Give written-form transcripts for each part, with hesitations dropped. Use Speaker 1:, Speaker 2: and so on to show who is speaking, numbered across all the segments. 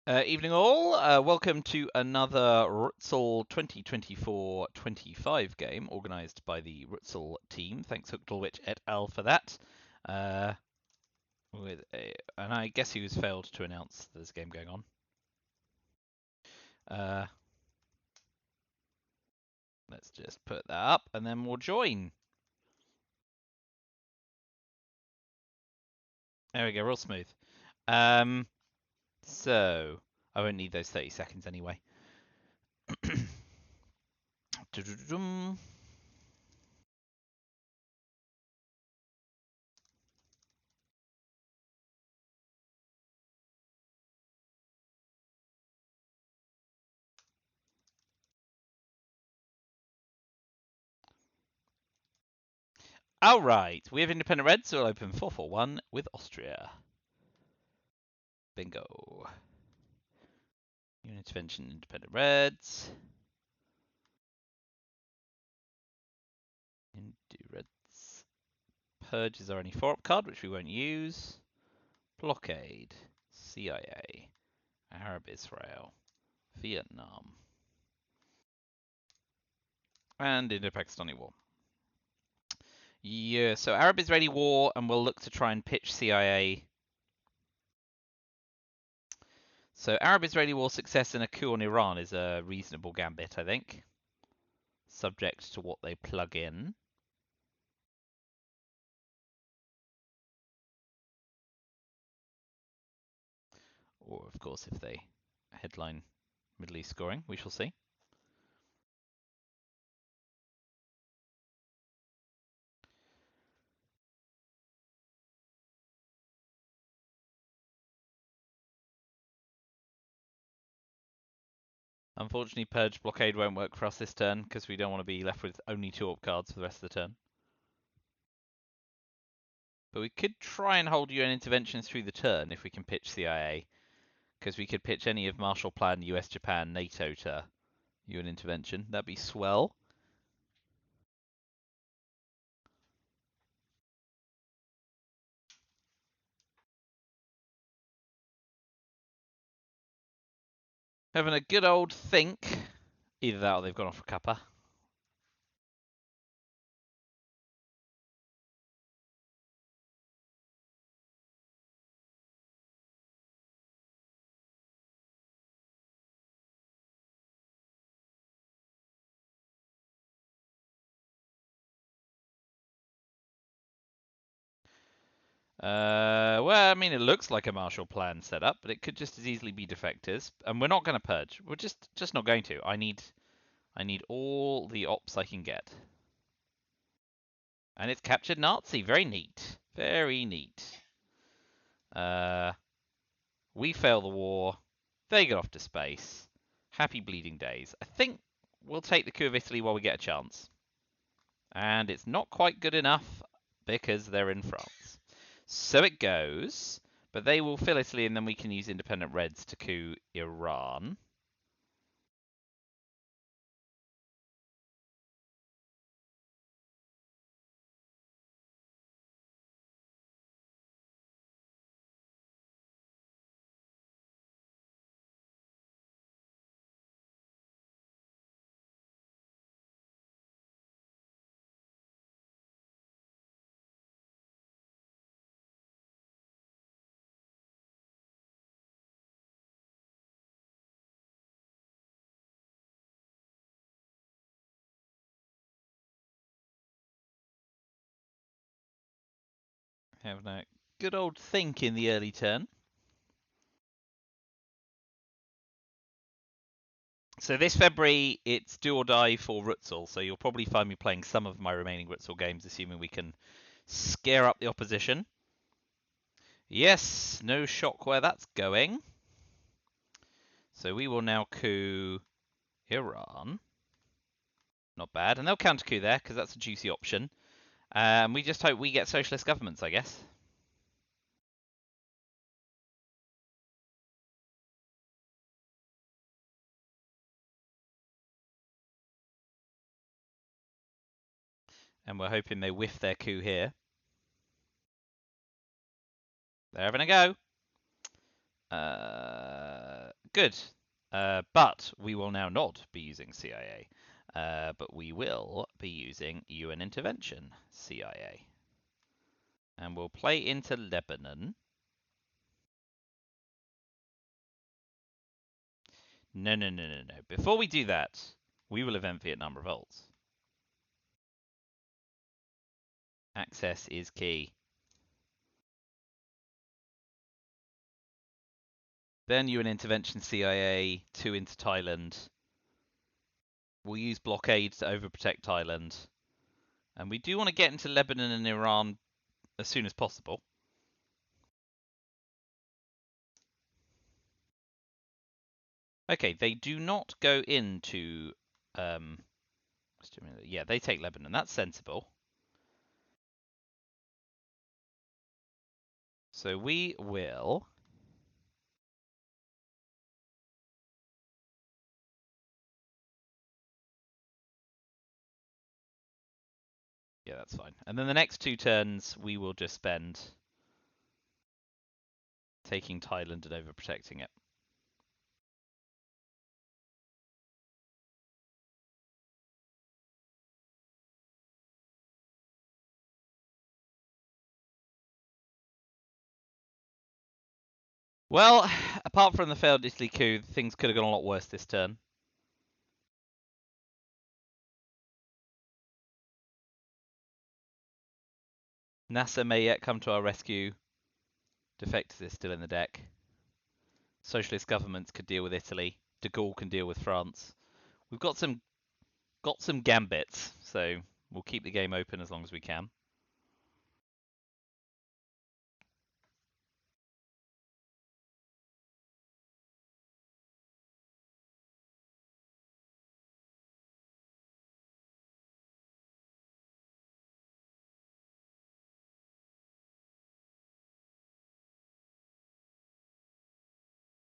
Speaker 1: Evening all, welcome to another RTSL 2024-25 game organised by the RTSL team. Thanks Hookdalwitch et al. For that. And I guess he was failed to announce there's a game going on. Let's just put that up and then we'll join. There we go, real smooth. So, I won't need those 30 seconds anyway. Alright, we have independent reds, so we'll open 4-4-1 with Austria. Bingo. New intervention, independent reds. Into reds. Purge is our only 4-up card, which we won't use. Blockade. CIA. Arab Israel. Vietnam. And Indo-Pakistani War. Yeah, so Arab-Israeli War, and we'll look to try and pitch CIA. So Arab-Israeli War success in a coup on Iran is a reasonable gambit, I think. Subject to what they plug in. Or, of course, if they headline Middle East scoring, we shall see. Unfortunately, Purge Blockade won't work for us this turn because we don't want to be left with only 2-up cards for the rest of the turn. But we could try and hold UN interventions through the turn if we can pitch CIA, because we could pitch any of Marshall Plan, US, Japan, NATO to UN intervention. That'd be swell. Having a good old think. Either that or they've gone off for cuppa. Well, I mean, it looks like a Marshall Plan setup, but it could just as easily be defectors. And we're not going to purge. We're just not going to. I need all the ops I can get. And it's captured Nazi. Very neat. Very neat. We fail the war. They get off to space. Happy bleeding days. I think we'll take the coup of Italy while we get a chance. And it's not quite good enough because they're in France. So it goes. But they will fill Italy and then we can use independent reds to coup Iran. Having a good old think in the early turn. So this February, it's do or die for RTSL, so you'll probably find me playing some of my remaining RTSL games, assuming we can scare up the opposition. Yes, no shock where that's going. So we will now coup Iran. Not bad, and they'll counter coup there, because that's a juicy option. We just hope we get socialist governments, I guess. And we're hoping they whiff their coup here. They're having a go. Good. But we will now not be using CIA, but we will be using UN intervention CIA. And we'll play into Lebanon. No. Before we do that, we will event Vietnam revolts. Access is key. Then UN intervention CIA, 2 into Thailand. We'll use blockade to overprotect Thailand. And we do want to get into Lebanon and Iran as soon as possible. Okay, they do not go into... yeah, they take Lebanon. That's sensible. So we will... Yeah, that's fine. And then the next 2 turns, we will just spend taking Thailand and overprotecting it. Well, apart from the failed Italy coup, things could have gone a lot worse this turn. NASA may yet come to our rescue. Defectors is still in the deck. Socialist governments could deal with Italy. De Gaulle can deal with France. We've got some gambits, so we'll keep the game open as long as we can.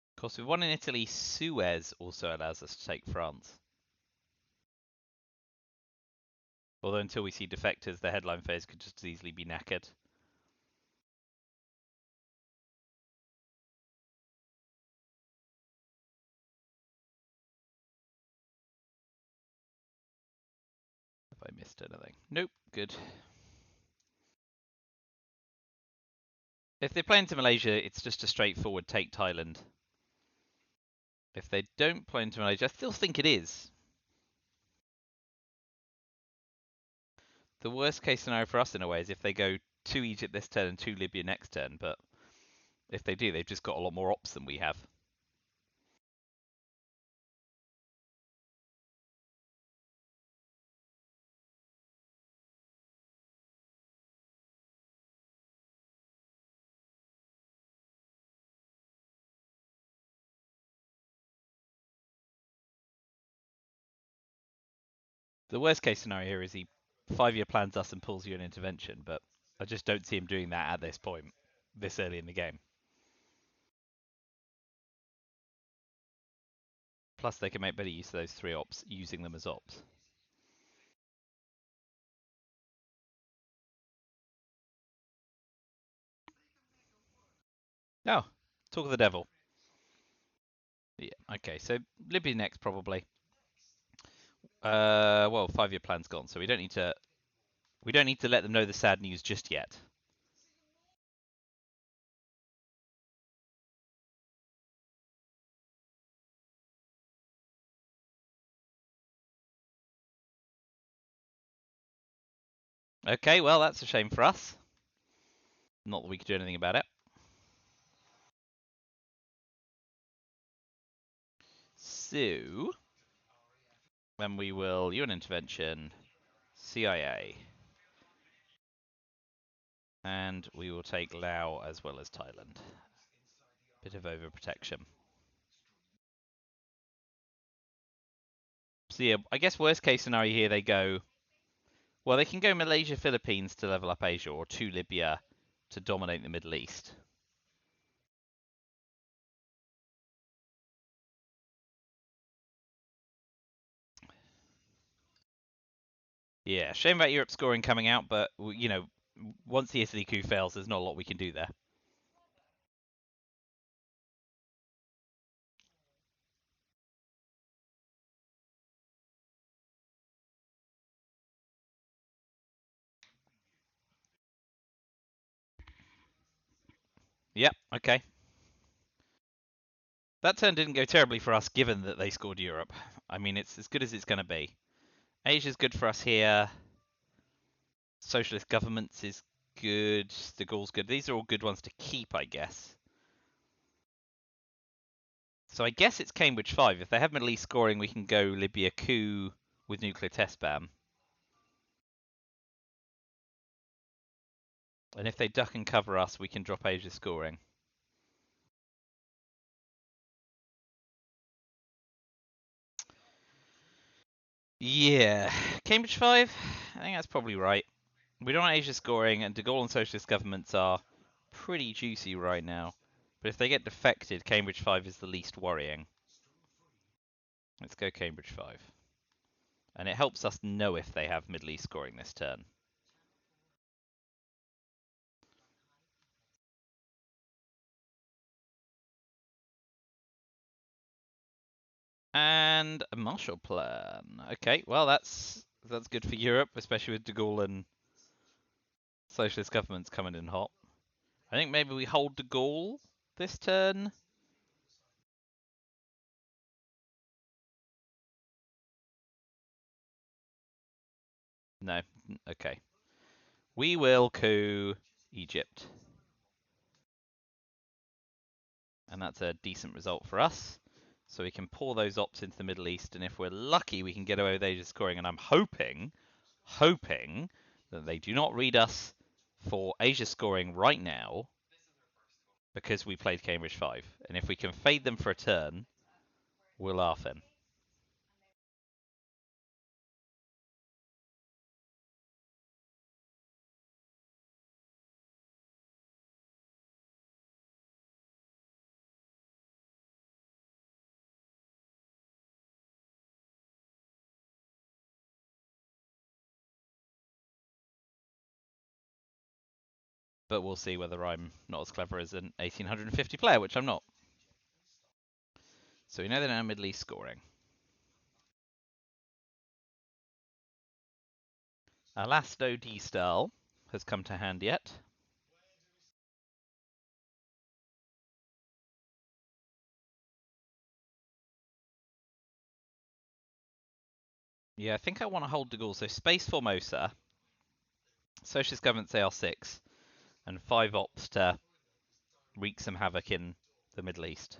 Speaker 1: Of course, with one in Italy, Suez also allows us to take France. Although until we see defectors, the headline phase could just as easily be knackered. Have I missed anything? Nope, good. If they play into Malaysia, it's just a straightforward take Thailand. If they don't play into Malaysia, I still think it is. The worst case scenario for us, in a way, is if they go 2 Egypt this turn and 2 Libya next turn, but if they do, they've just got a lot more ops than we have. The worst case scenario here is he 5-year plans us and pulls you an intervention, but I just don't see him doing that at this point, this early in the game. Plus, they can make better use of those 3 ops, using them as ops. Oh, talk of the devil. Yeah, okay, so Libya next, probably. Well, 5-year plan's gone, so we don't need to let them know the sad news just yet. Okay, well, that's a shame for us. Not that we could do anything about it. So, then we will UN intervention, CIA, and we will take Laos as well as Thailand. Bit of overprotection. So yeah, I guess worst case scenario here they go. Well, they can go Malaysia, Philippines to level up Asia, or to Libya to dominate the Middle East. Yeah, shame about Europe scoring coming out, but you know, once the Italy coup fails, there's not a lot we can do there. Yep, okay. That turn didn't go terribly for us, given that they scored Europe. I mean, it's as good as it's going to be. Asia's good for us here. Socialist governments is good. De Gaulle's good. These are all good ones to keep, I guess. So I guess it's Cambridge 5. If they have Middle East scoring, we can go Libya coup with nuclear test ban. And if they duck and cover us, we can drop Asia scoring. Yeah, Cambridge 5? I think that's probably right. We don't want Asia scoring, and De Gaulle and socialist governments are pretty juicy right now. But if they get defected, Cambridge 5 is the least worrying. Let's go Cambridge 5. And it helps us know if they have Middle East scoring this turn. And a Marshall Plan. Okay, well that's good for Europe, especially with De Gaulle and socialist governments coming in hot. I think maybe we hold De Gaulle this turn. No, okay. We will coup Egypt. And that's a decent result for us. So we can pour those ops into the Middle East, and if we're lucky, we can get away with Asia scoring. And I'm hoping that they do not read us for Asia scoring right now because we played Cambridge 5. And if we can fade them for a turn, we'll laugh in. But we'll see whether I'm not as clever as an 1850 player, which I'm not. So we know they're now Middle East scoring. Alasto D-Style has come to hand yet. Yeah, I think I want to hold De Gaulle. So Space Formosa, Socialist Government AR6, and 5 ops to wreak some havoc in the Middle East.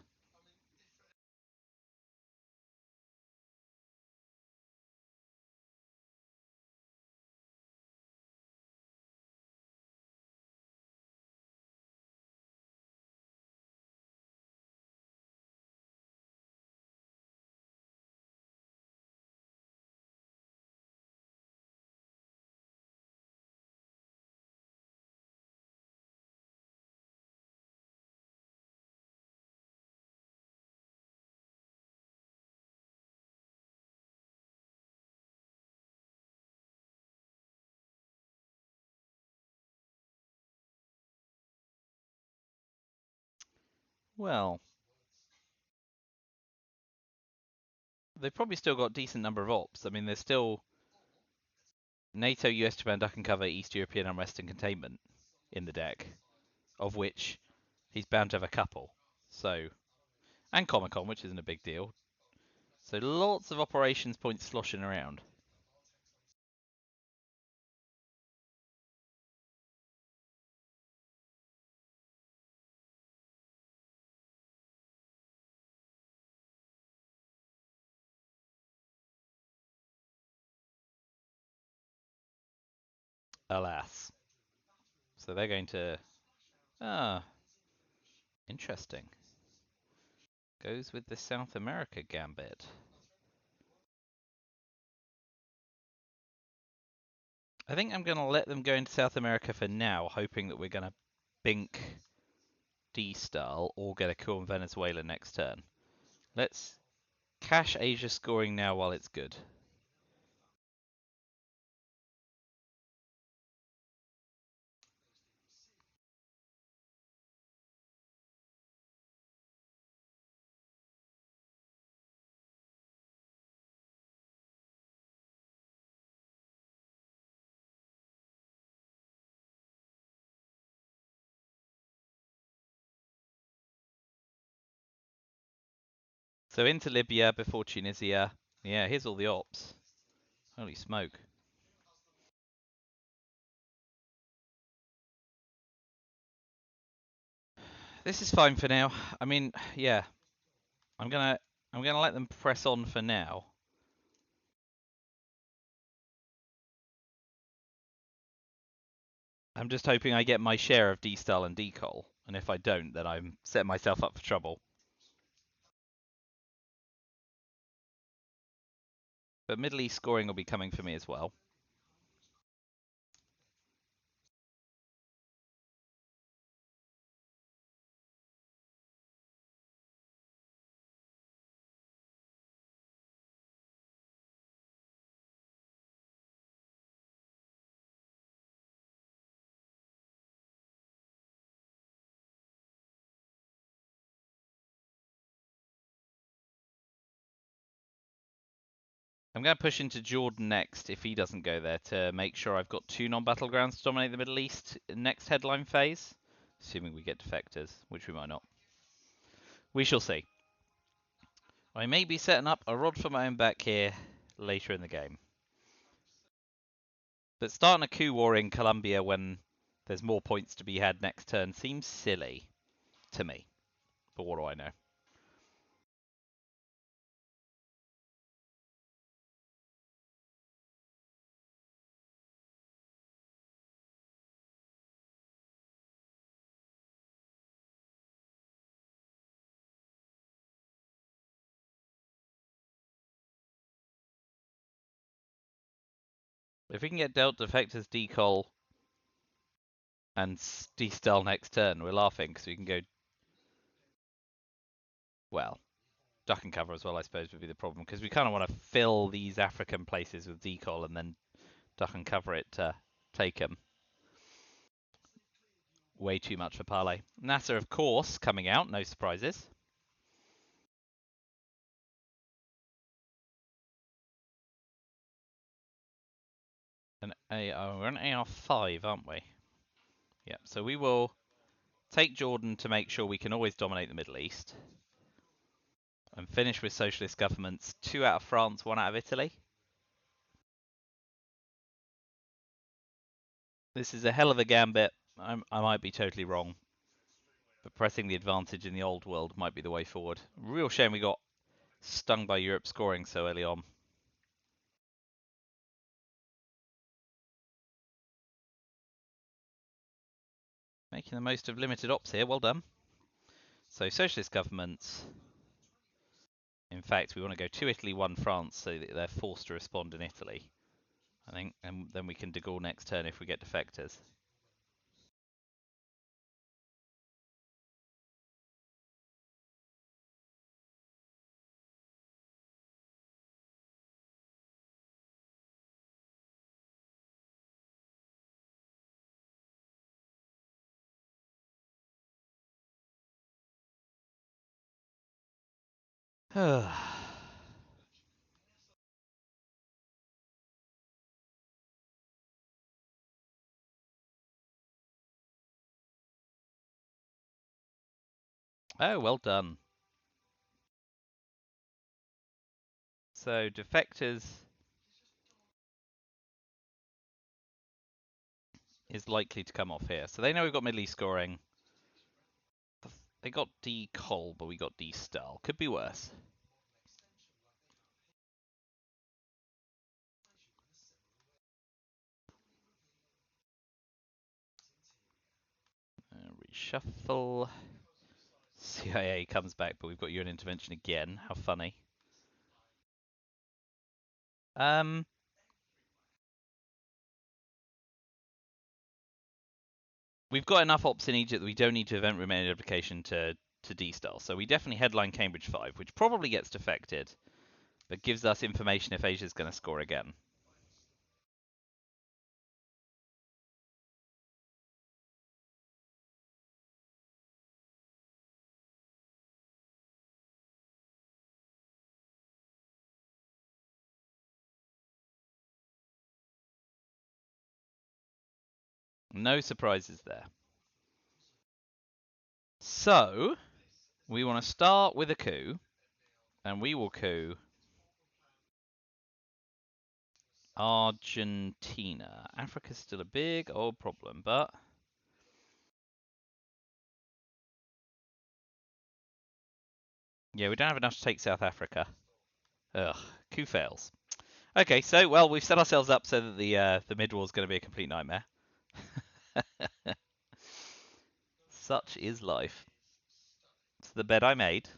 Speaker 1: Well, they've probably still got a decent number of ops. I mean, there's still NATO, US, Japan, duck and cover, East European unrest and containment in the deck, of which he's bound to have a couple. So, and Comic Con, which isn't a big deal. So lots of operations points sloshing around. Alas. So they're going to... Ah, interesting. Goes with the South America gambit. I think I'm going to let them go into South America for now, hoping that we're going to bink D-Style or get a coup in Venezuela next turn. Let's cash Asia scoring now while it's good. So into Libya before Tunisia. Yeah, here's all the ops. Holy smoke. This is fine for now. I mean, yeah. I'm gonna let them press on for now. I'm just hoping I get my share of D-Style and Decol, and if I don't, then I'm setting myself up for trouble. But Middle East scoring will be coming for me as well. I'm going to push into Jordan next if he doesn't go there to make sure I've got 2 non-battlegrounds to dominate the Middle East next headline phase, assuming we get defectors, which we might not. We shall see. I may be setting up a rod for my own back here later in the game. But starting a coup war in Colombia when there's more points to be had next turn seems silly to me. But what do I know? If we can get dealt defectors decol and de-style next turn, we're laughing because we can go, well, duck and cover as well, I suppose, would be the problem because we kind of want to fill these African places with decol and then duck and cover it to take them. Way too much for parlay. NASA, of course, coming out, no surprises. We're an AR5, aren't we? Yeah, so we will take Jordan to make sure we can always dominate the Middle East. And finish with socialist governments. 2 out of France, 1 out of Italy. This is a hell of a gambit. I might be totally wrong. But pressing the advantage in the old world might be the way forward. Real shame we got stung by Europe scoring so early on. Making the most of limited ops here. Well done. So socialist governments. In fact, we want to go 2 Italy, 1 France, so that they're forced to respond in Italy, I think, and then we can de Gaulle next turn if we get defectors. Oh, well done. So defectors is likely to come off here. So they know we've got Middle East scoring. They got D-Col, but we got D-Style. Could be worse. Reshuffle. CIA comes back, but we've got UN intervention again. How funny. We've got enough ops in Egypt that we don't need to event room identification to D-Style. So we definitely headline Cambridge 5, which probably gets defected, but gives us information if Asia's going to score again. No surprises there. So, we want to start with a coup And we will coup Argentina. Africa's still a big old problem, but yeah, we don't have enough to take South Africa. Ugh, coup fails. Okay, so well, we've set ourselves up so that the mid war is going to be a complete nightmare. Such is life. It's the bed I made.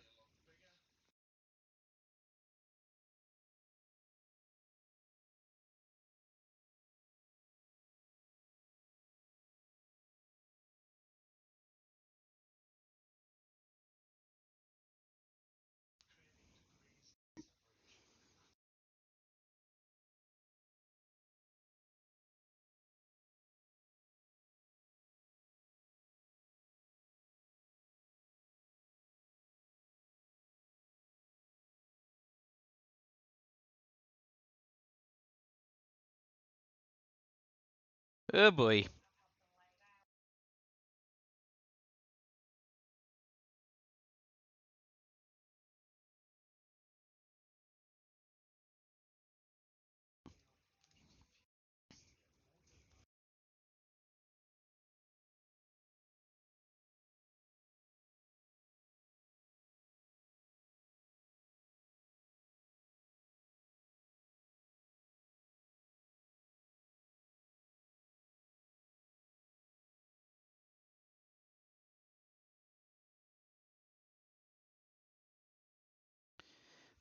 Speaker 1: Oh boy.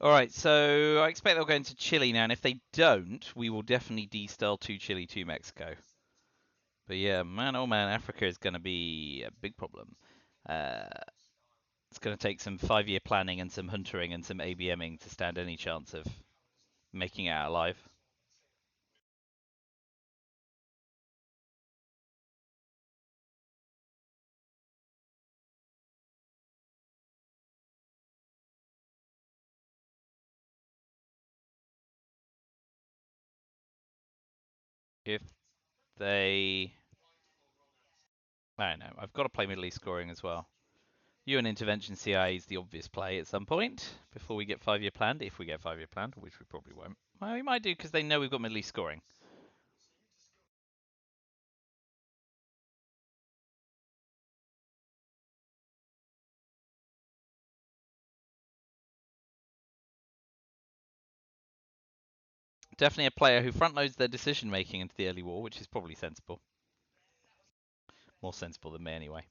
Speaker 1: All right, so I expect they'll go into Chile now, and if they don't, we will definitely de-style to Chile to Mexico. But yeah, man, oh man, Africa is going to be a big problem. Uh, it's going to take some 5-year planning and some huntering and some ABMing to stand any chance of making it out alive. If they... I don't know, I've got to play Middle East scoring as well. UN intervention CIA is the obvious play at some point before we get 5-year planned, if we get 5-year planned, which we probably won't. Well, we might do because they know we've got Middle East scoring. Definitely a player who front loads their decision making into the early war, which is probably sensible. More sensible than me anyway.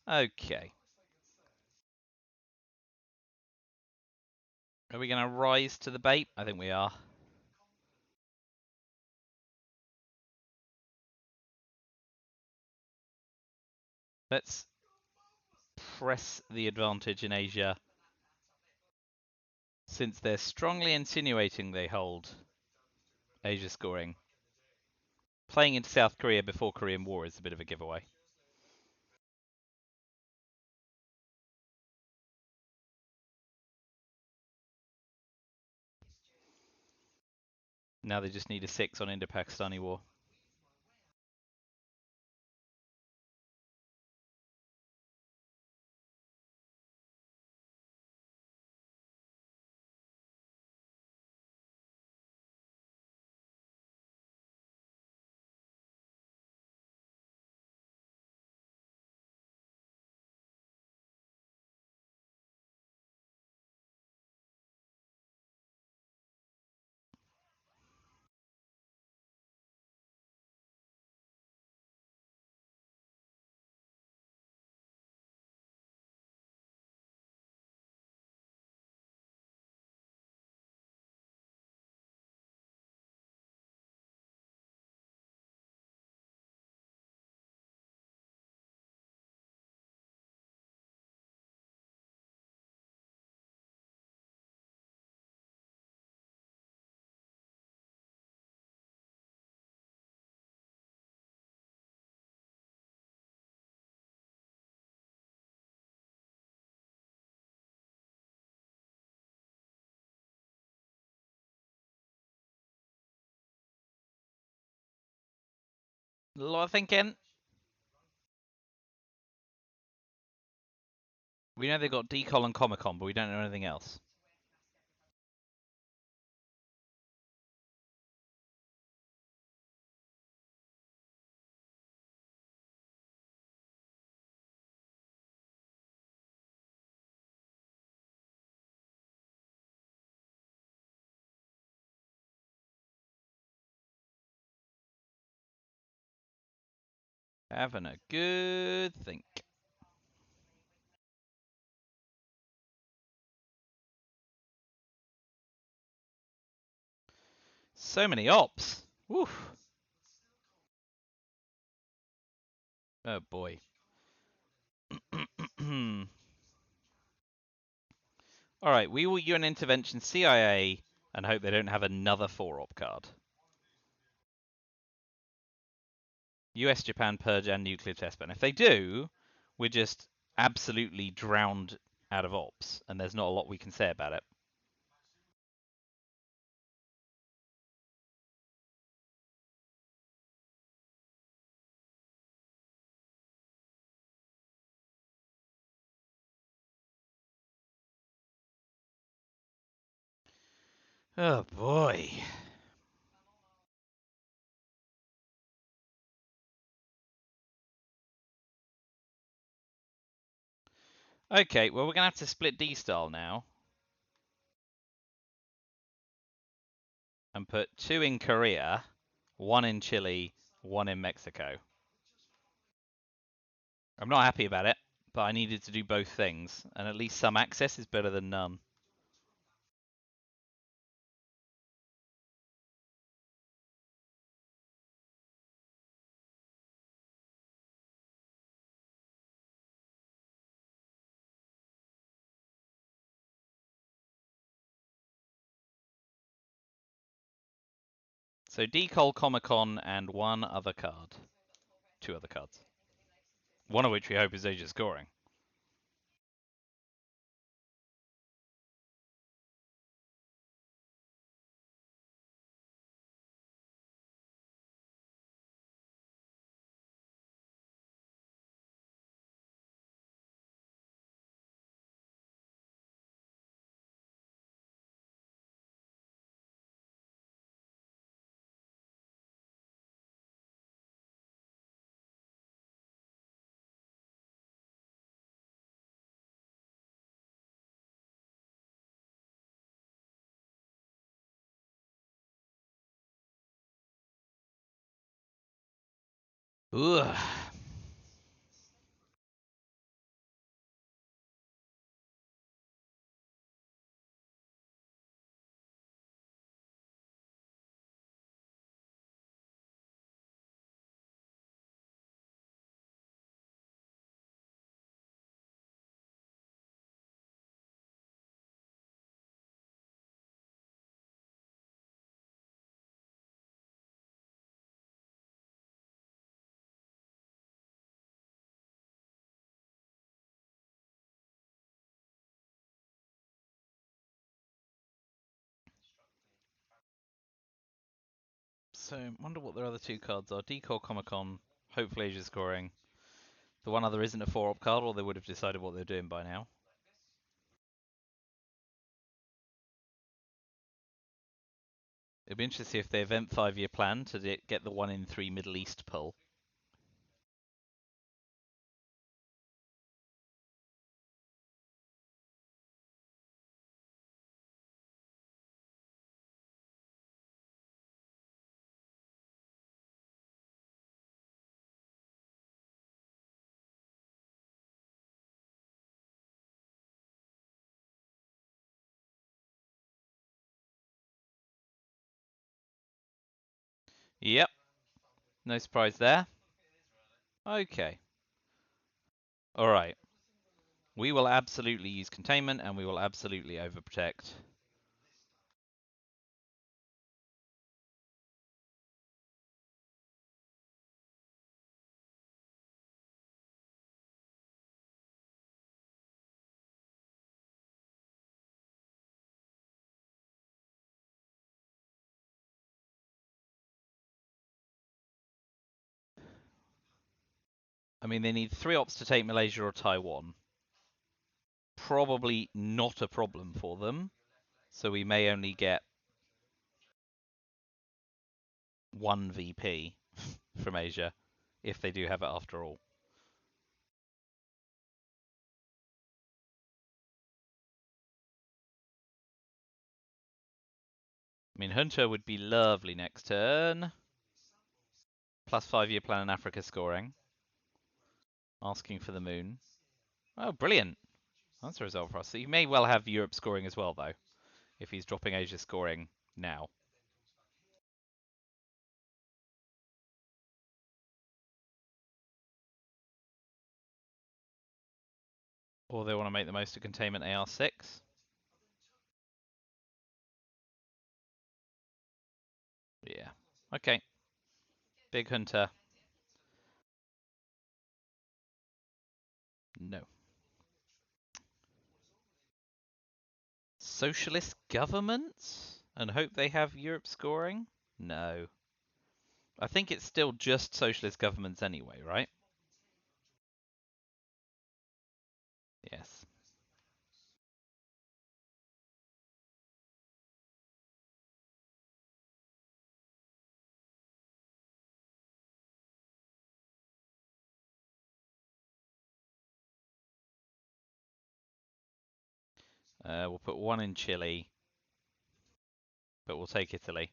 Speaker 1: Okay. Are we going to rise to the bait? I think we are. Let's press the advantage in Asia, since they're strongly insinuating they hold Asia scoring. Playing into South Korea before Korean War is a bit of a giveaway. Now they just need a 6 on Indo-Pakistani War. A lot of thinking. We know they've got Decol and Comic Con, but we don't know anything else. Having a good think. So many ops. Woof. Oh boy. Alright, we will UN intervention CIA and hope they don't have another 4-op card. US, Japan, purge, and nuclear test ban. If they do, we're just absolutely drowned out of ops, and there's not a lot we can say about it. Oh boy. Okay, well we're gonna have to split D-Style now. And put 2 in Korea, 1 in Chile, 1 in Mexico. I'm not happy about it, but I needed to do both things, and at least some access is better than none. So Decol, Comic Con, and 1 other card. 2 other cards. One of which we hope is Asia scoring. Ugh. So, wonder what their other 2 cards are. Decol, Comic Con, hopefully Asia scoring. The one other isn't a 4-op card, or they would have decided what they're doing by now. It'd be interesting to see if they event 5-year plan to get the 1 in 3 Middle East pull. Yep, no surprise there. Okay. Alright. We will absolutely use containment, and we will absolutely overprotect. I mean, they need 3 ops to take Malaysia or Taiwan. probably not a problem for them. So we may only get one VP from Asia if they do have it after all. I mean, Hunter would be lovely next turn. Plus 5-year plan in Africa scoring. Asking for the moon. Oh, brilliant. That's a result for us. So he may well have Europe scoring as well, though, if he's dropping Asia scoring now. Or they want to make the most of containment AR6. Yeah. Okay. Big Hunter. No. Socialist governments? And hope they have Europe scoring? No. I think it's still just socialist governments anyway, right? Yes. We'll put one in Chile, but we'll take Italy.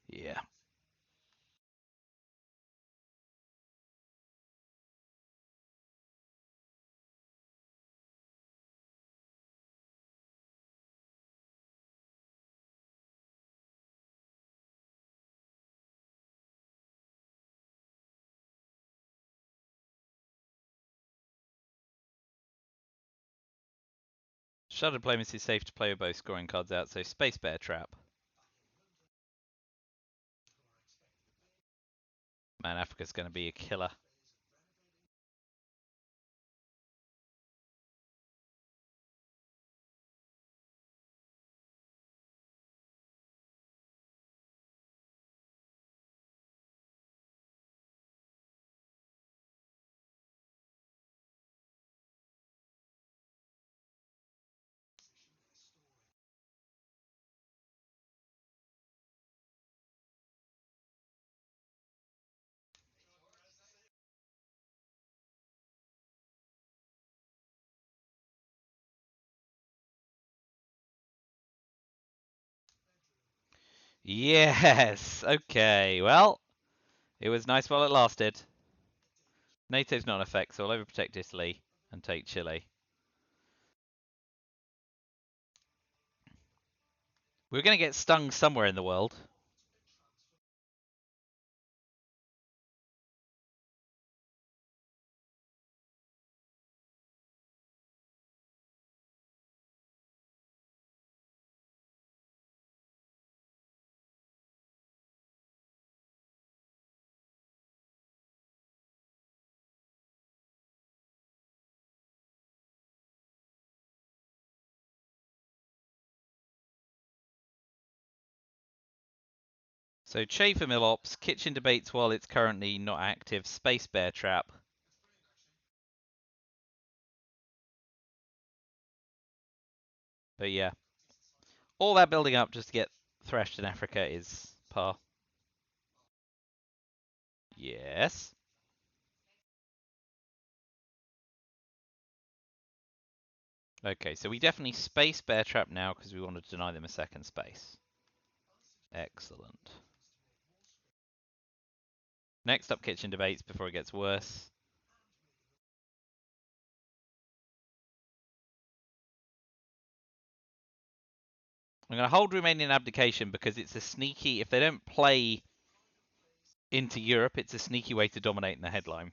Speaker 1: Yeah. Shadow Diplomacy is safe to play with both scoring cards out, so Space Bear Trap. Man, Africa's going to be a killer. Yes! Okay, well, it was nice while it lasted. NATO's not in effect, so I'll overprotect Italy and take Chile. We're going to get stung somewhere in the world. So Chafer Mill Ops, Kitchen Debates while it's currently not active, Space Bear Trap. But yeah, all that building up just to get thrashed in Africa is par. Yes. Okay, so we definitely Space Bear Trap now because we want to deny them a second space. Excellent. Next up, Kitchen Debates before it gets worse. I'm going to hold Romanian abdication because it's a sneaky, if they don't play into Europe, it's a sneaky way to dominate in the headline.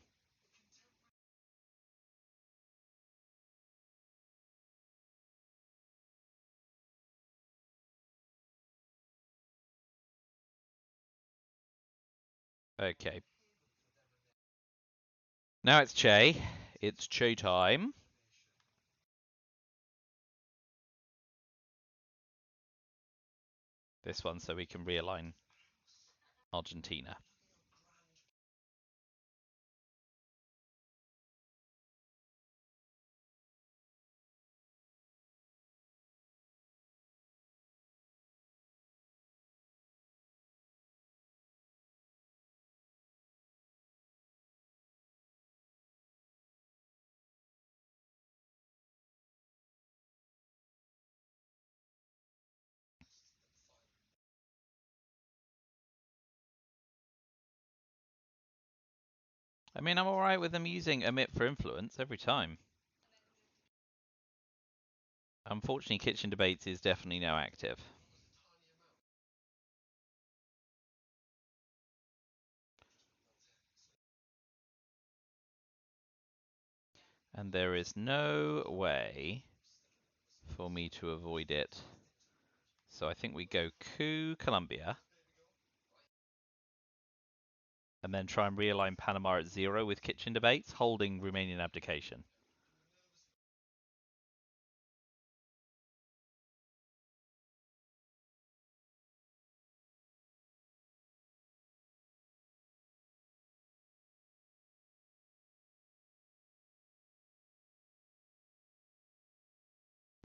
Speaker 1: Okay. Now it's Che. It's Che time. This one so we can realign Argentina. I mean, I'm alright with them using omit for influence every time. Unfortunately, Kitchen Debates is definitely now active. And there is no way for me to avoid it. So I think we go coup Colombia. And then try and realign Panama at 0 with Kitchen Debates, holding Romanian abdication.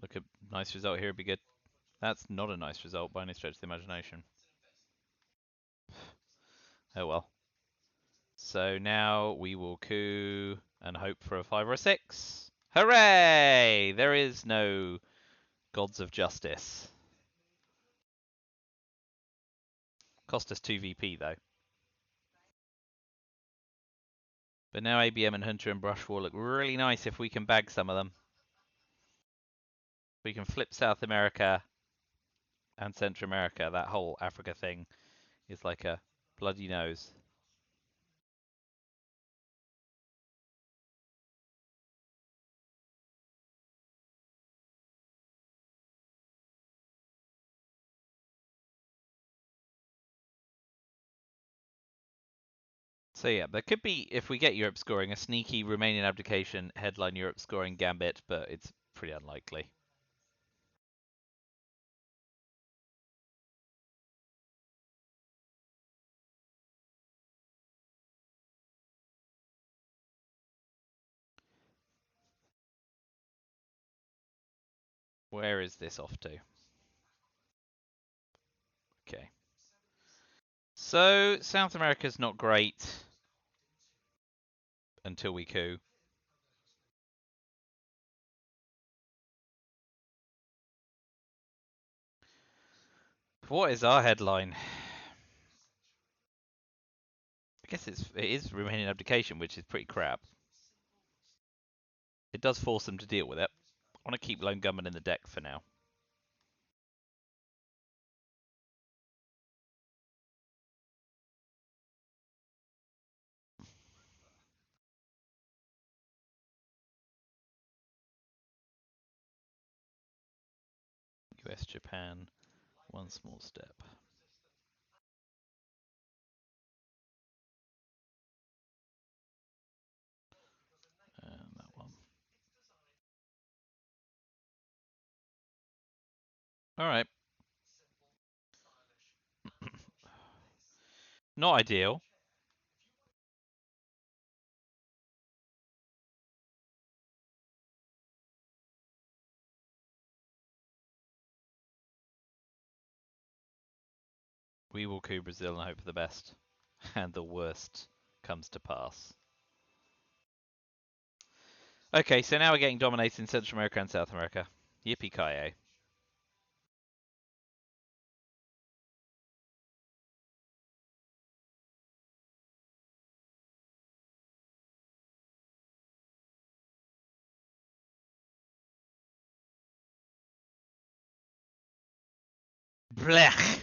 Speaker 1: Look, a nice result here would be good. That's not a nice result by any stretch of the imagination. Oh well. So now we will coup and hope for a 5 or a 6. Hooray! There is no gods of justice. Cost us 2 VP though. But now ABM and Hunter and Brush will look really nice if we can bag some of them. We can flip South America and Central America. That whole Africa thing is like a bloody nose. So yeah, there could be, if we get Europe scoring, a sneaky Romanian abdication headline Europe scoring gambit, but it's pretty unlikely. Where is this off to? Okay. So South America's not great until we coup. What is our headline? I guess it is Romanian abdication, which is pretty crap. It does force them to deal with it. I want to keep Lone Gunman in the deck for now. US, Japan, one small step. And that one. Alright. Not ideal. We will coup Brazil and hope for the best. And the worst comes to pass. Okay, so now we're getting dominated in Central America and South America. Yippee-ki-yay. Blech!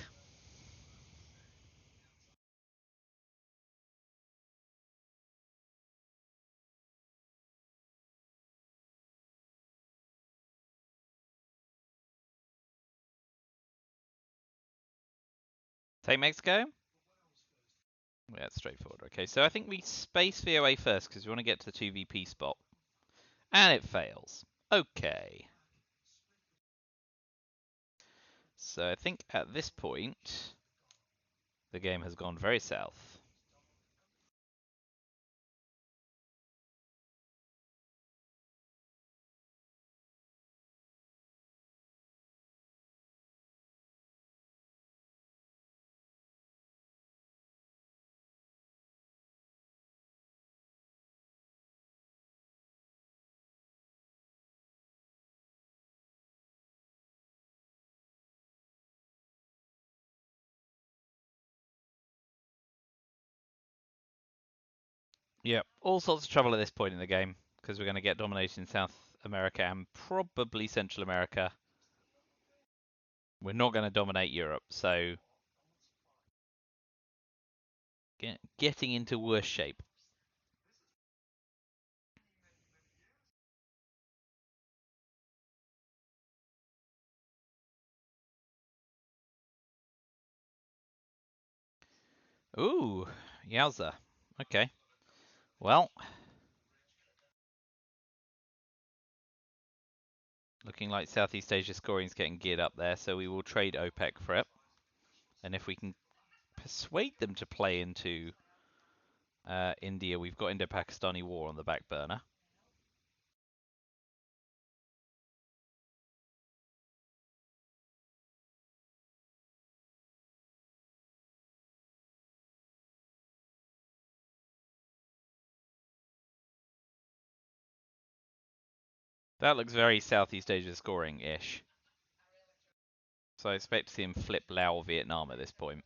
Speaker 1: Take Mexico? Yeah, it's straightforward. Okay, so I think we space VOA first because we want to get to the 2 VP spot. And it fails. Okay. So I think at this point, the game has gone very south. Yep, all sorts of trouble at this point in the game because we're going to get domination in South America and probably Central America. We're not going to dominate Europe, so getting into worse shape. Ooh, yowza. Okay. Well, looking like Southeast Asia scoring is getting geared up there, so we will trade OPEC for it. And if we can persuade them to play into India, we've got Indo-Pakistani war on the back burner. That looks very Southeast Asia scoring-ish. So I expect to see him flip Lao or Vietnam at this point.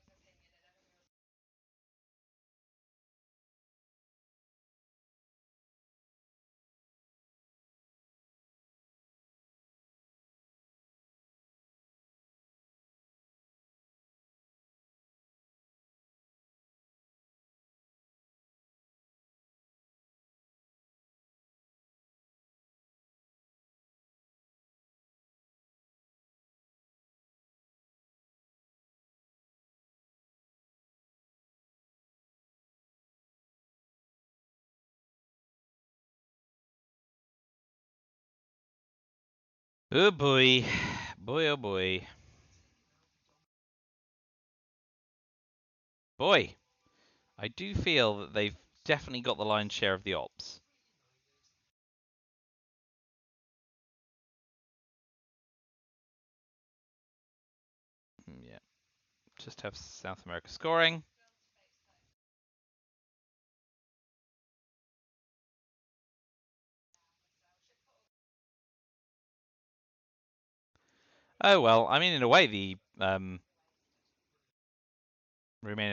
Speaker 1: Oh boy. Boy, oh boy. Boy, I do feel that they've definitely got the lion's share of the ops. Yeah. Just have South America scoring. Oh well, I mean, in a way, the Romanian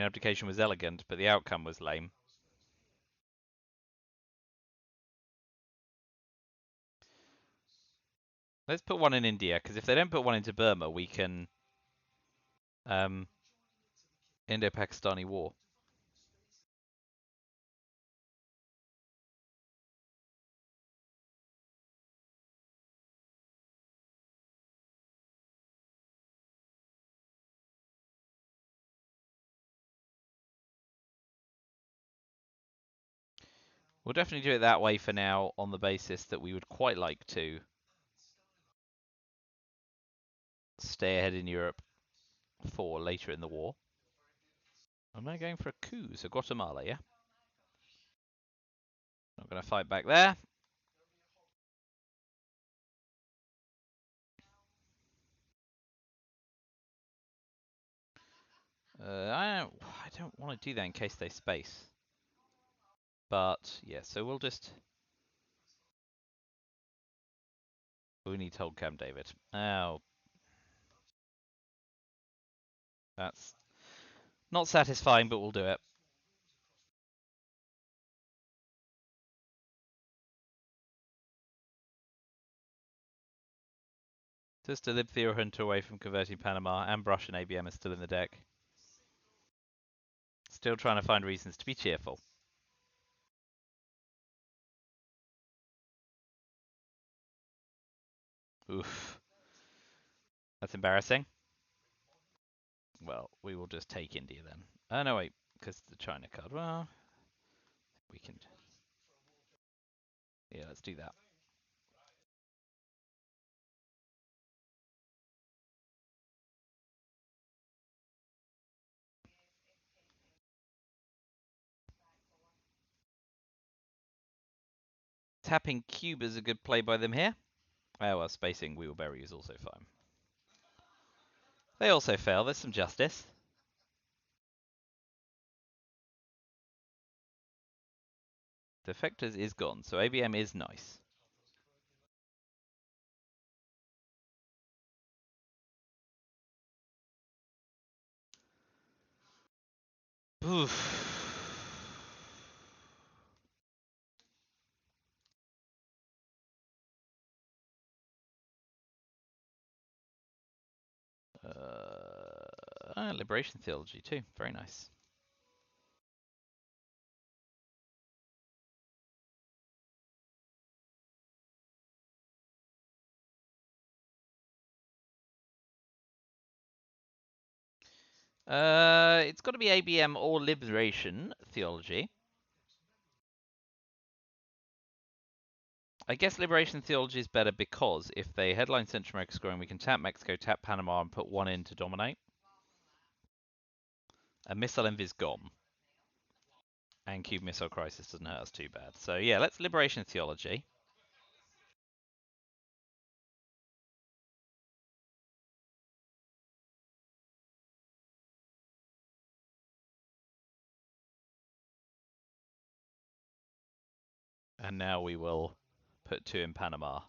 Speaker 1: abdication was elegant, but the outcome was lame. Let's put one in India, because if they don't put one into Burma, we can Indo-Pakistani war. We'll definitely do it that way for now, on the basis that we would quite like to stay ahead in Europe for later in the war. Am I going for a coup? So Guatemala, yeah? Not going to fight back there. I don't want to do that in case they space. But yeah, so we'll just. We need to hold Camp David. Oh, that's not satisfying, but we'll do it. Just to live Theo Hunter away from converting Panama, and Brush and ABM are still in the deck. Still trying to find reasons to be cheerful. Oof. That's embarrassing. Well, we will just take India then. Oh, no, wait, because the China card. Well, we can. Yeah, let's do that. Tapping Cuba is a good play by them here. Oh, well, spacing Wheelberry is also fine. They also fail. There's some justice. Defectors is gone, so ABM is nice. Oof. Liberation theology too. Very nice. It's got to be ABM or liberation theology. I guess liberation theology is better because if they headline Central America scoring, we can tap Mexico, tap Panama, and put one in to dominate. A missile envy's gone. And Cube Missile Crisis doesn't hurt us too bad. So yeah, let's liberation theology. And now we will put 2 in Panama.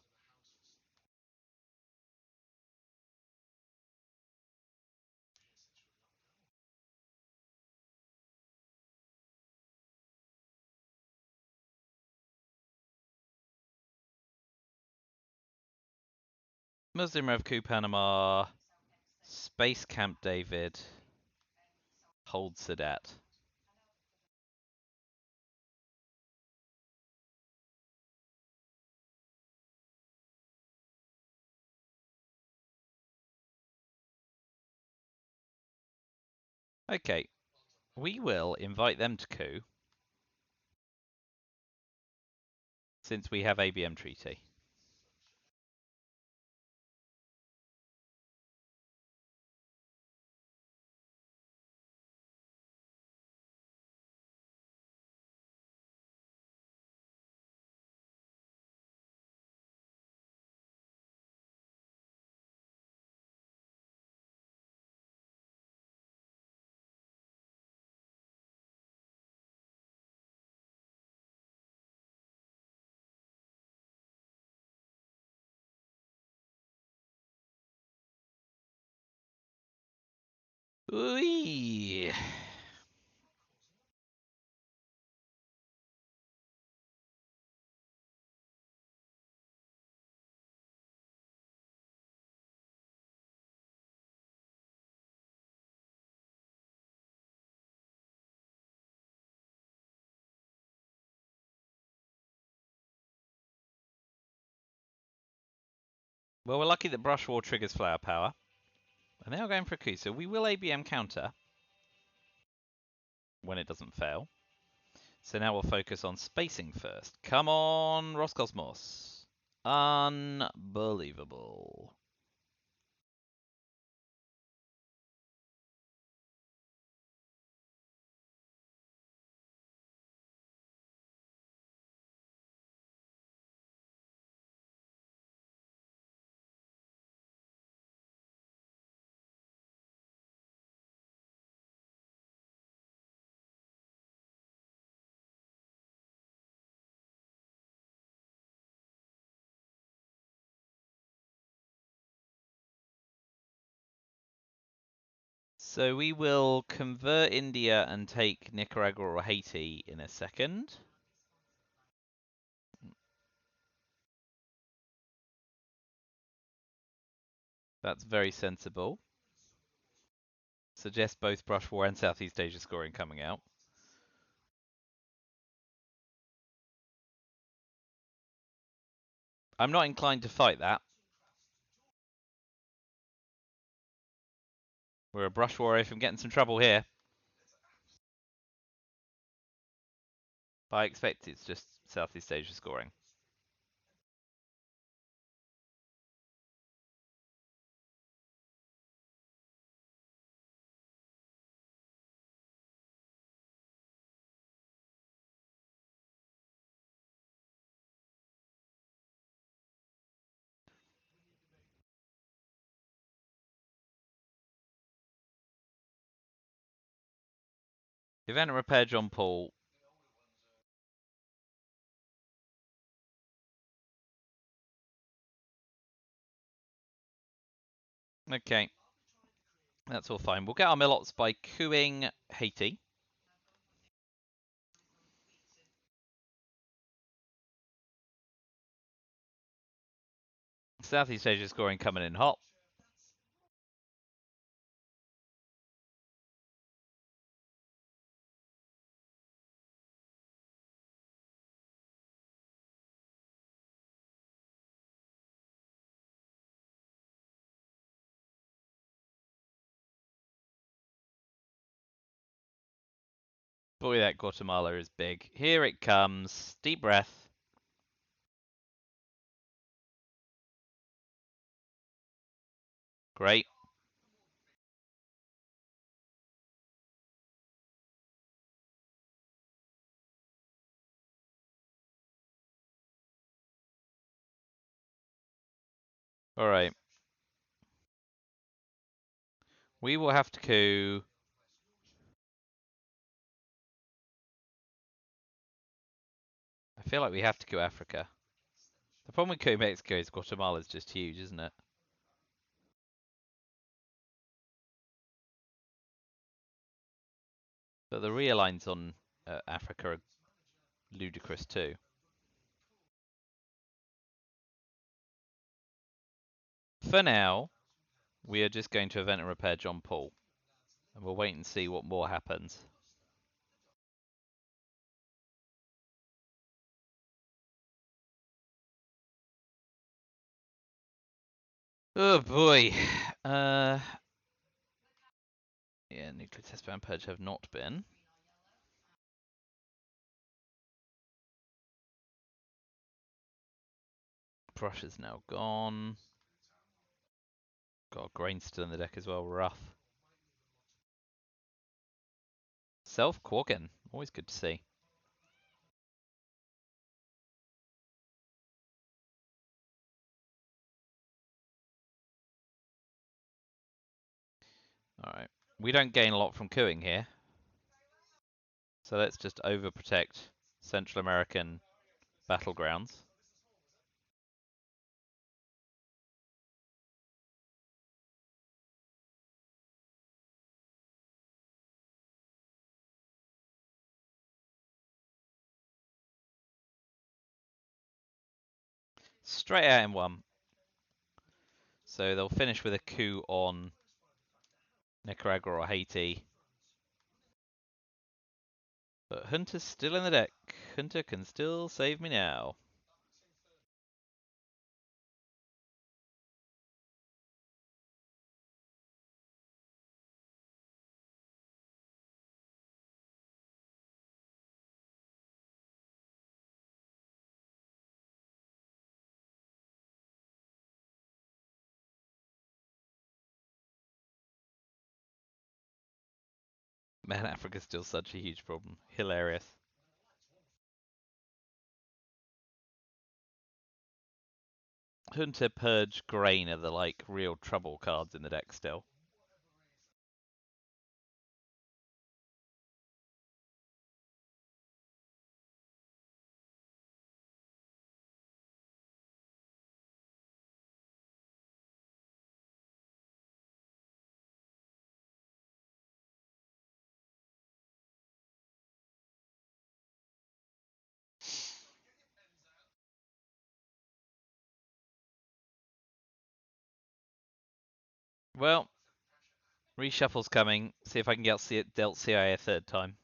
Speaker 1: Muslim Rev Coup Panama. Space Camp David. Hold Sadat. Okay, we will invite them to coup since we have ABM treaty. Ooh. Well, we're lucky that Brush War triggers Flower Power. And they are going for a coup, so we will ABM counter when it doesn't fail. So now we'll focus on spacing first. Come on, Roscosmos. Unbelievable. So we will convert India and take Nicaragua or Haiti in a second. That's very sensible. Suggest both Brush War and Southeast Asia scoring coming out. I'm not inclined to fight that. We're a Brush War if I'm getting some trouble here. I expect it's just Southeast Asia scoring. Event and repair John Paul. Okay. That's all fine. We'll get our Milots by cooing Haiti. Southeast Asia scoring coming in hot. Boy, that Guatemala is big. Here it comes. Deep breath. Great. All right. We will have to coup. I feel like we have to coup Africa. The problem with coup Mexico is Guatemala is just huge, isn't it? But the realigns on Africa are ludicrous too. For now, we are just going to event and repair John Paul. And we'll wait and see what more happens. Oh boy. Yeah, nuclear test ban purge have not been. Prussia's now gone. Got grain still in the deck as well, rough. Self Quaggan, always good to see. Alright. We don't gain a lot from cooing here. So let's just overprotect Central American battlegrounds. Straight out in one. So they'll finish with a coup on Nicaragua or Haiti. But Hunter's still in the deck. Hunter can still save me now. Man, Africa's still such a huge problem. Hilarious. Hunter, Purge, Grain are the like real trouble cards in the deck still. Well, reshuffle's coming. See if I can get dealt CIA a third time.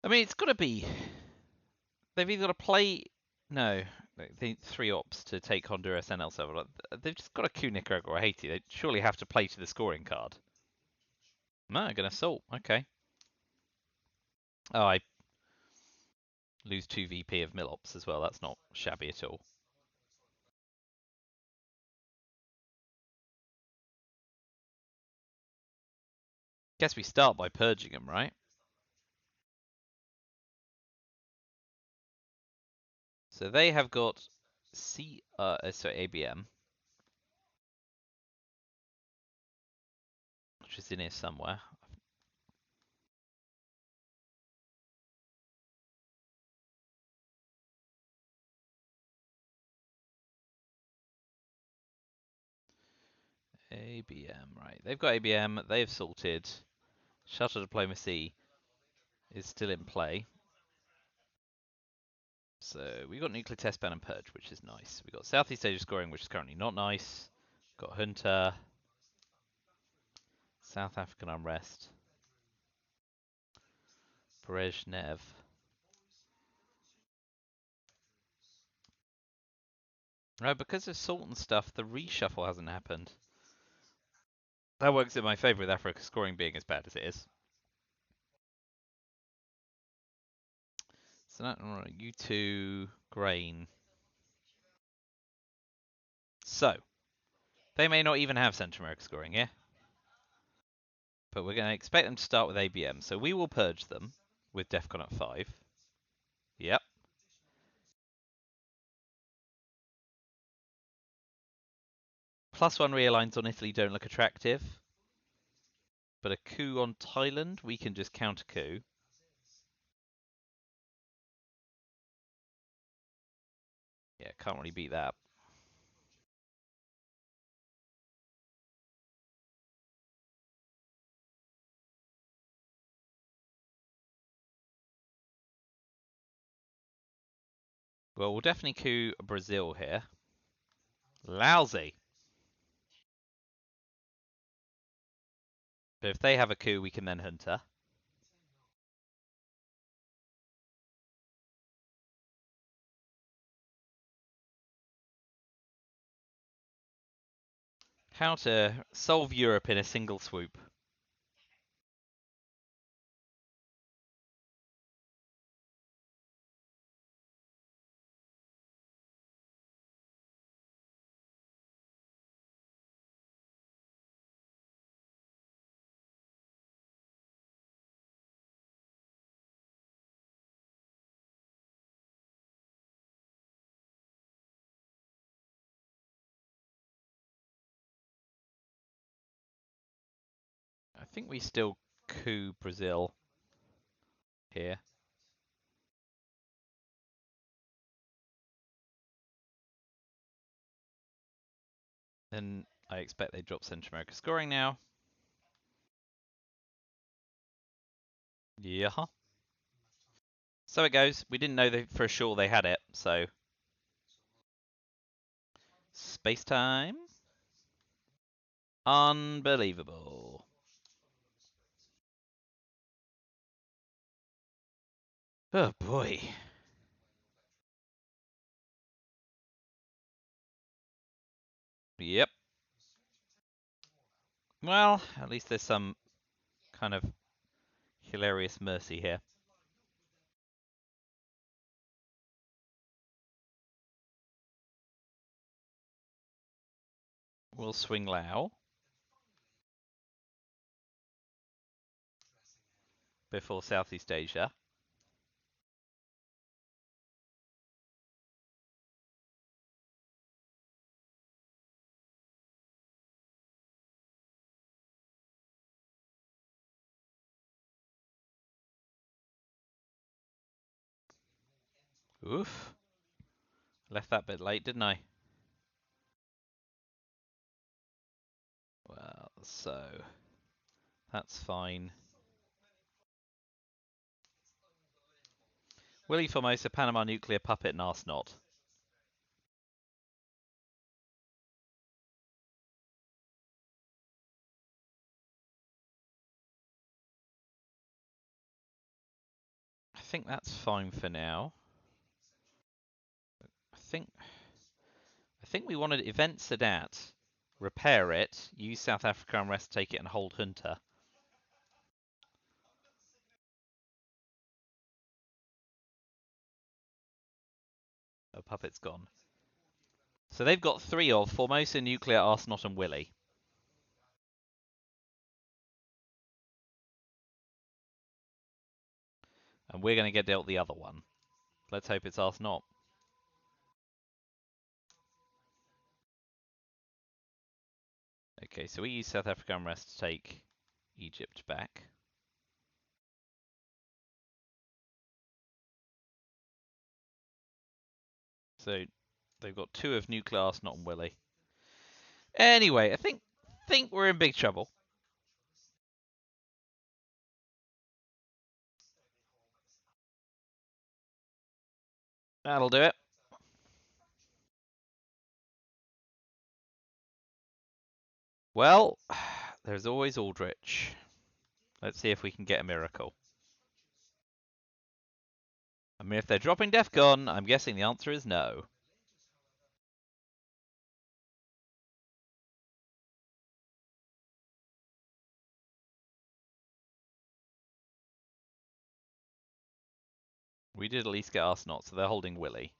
Speaker 1: I mean, it's got to be. They've either got to play. No, they 3 ops to take Honduras and El Salvador. They've just got to coup Nicaragua or Haiti. They surely have to play to the scoring card. No, I'm going to assault. Okay. Oh, I lose 2 VP of Milops as well. That's not shabby at all. Guess we start by purging them, right? So they have got ABM, which is in here somewhere. ABM, right. They've got ABM, they've salted. Shuttle diplomacy is still in play. So we got nuclear test ban and purge, which is nice. We got Southeast Asia scoring, which is currently not nice. Got Junta. South African unrest. Brezhnev. No, because of salt and stuff, the reshuffle hasn't happened. That works in my favour with Africa scoring being as bad as it is. So that U2 grain. So they may not even have Central America scoring here, but we're going to expect them to start with ABM. So we will purge them with DEFCON at 5. Yep. +1 realigns on Italy don't look attractive, but a coup on Thailand we can just counter coup. Yeah, can't really beat that. Well, we'll definitely coup Brazil here. Lousy. But if they have a coup, we can then hunter. How to solve Europe in a single swoop. I think we still coup Brazil here. Then I expect they drop Central America scoring now. Yeah. So it goes. We didn't know for sure they had it, so. Space time. Unbelievable. Oh boy. Yep. Well, at least there's some kind of hilarious mercy here. We'll swing Lao before Southeast Asia. Oof. Left that bit late, didn't I? Well, so that's fine. Willie Formosa, Panama Nuclear Puppet, and Arsenot. I think that's fine for now. I think we wanted Event Sadat, repair it, use South Africa unrest, take it, and hold Hunter. Oh, Puppet's gone. So they've got 3 of Formosa, Nuclear, Arsenot, and Willie. And we're going to get dealt the other one. Let's hope it's Arsenot. Okay, so we use South Africa unrest to take Egypt back. So they've got 2 of Nuclear, Arsenot, and Willie. Anyway, I think we're in big trouble. That'll do it. Well, there's always Aldrich. Let's see if we can get a miracle. I mean, if they're dropping DEFCON, I'm guessing the answer is no. We did at least get Arsenal, so they're holding Willie.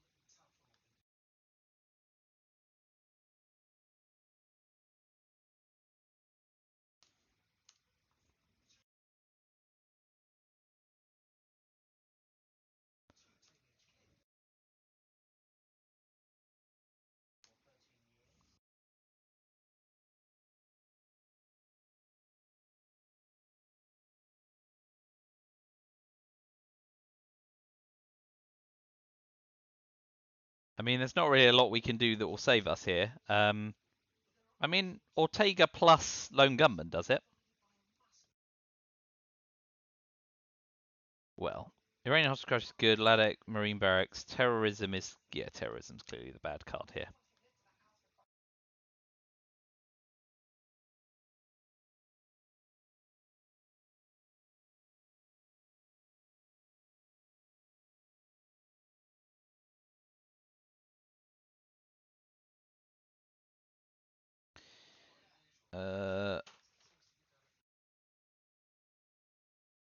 Speaker 1: I mean, there's not really a lot we can do that will save us here. I mean, Ortega plus Lone Gunman does it. Well, Iranian Hostage Crash is good. Ladek, Marine Barracks. Terrorism is... Yeah, terrorism's clearly the bad card here.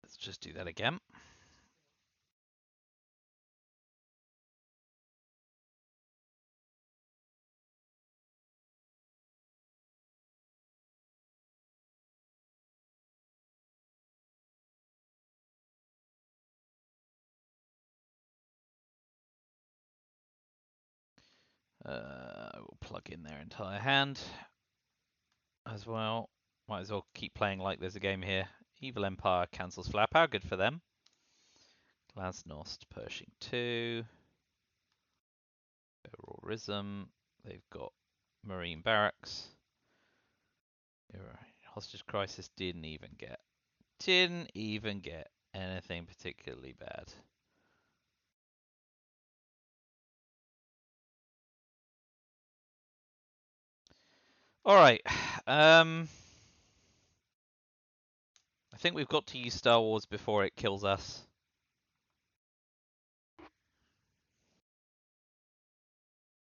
Speaker 1: Let's just do that again. We'll plug in their entire hand as well. Might as well keep playing like there's a game here. Evil Empire cancels Flower Power, good for them. Glasnost, Pershing 2. Terrorism. They've got Marine Barracks. Hostage Crisis didn't even get anything particularly bad. All right. I think we've got to use Star Wars before it kills us.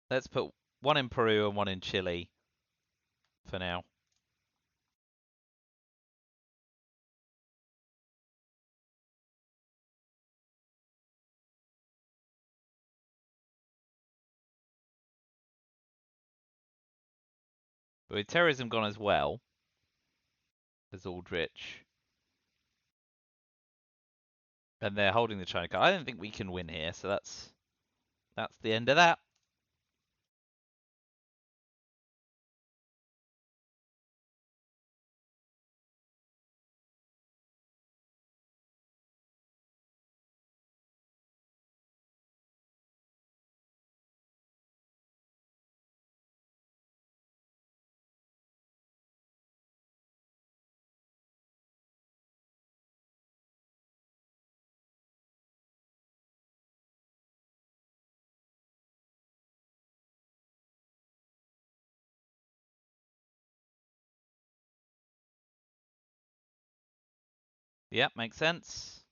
Speaker 1: Let's put one in Peru and one in Chile for now. But with terrorism gone as well as Aldrich, and they're holding the China card, I don't think we can win here. So that's the end of that. Yeah, makes sense.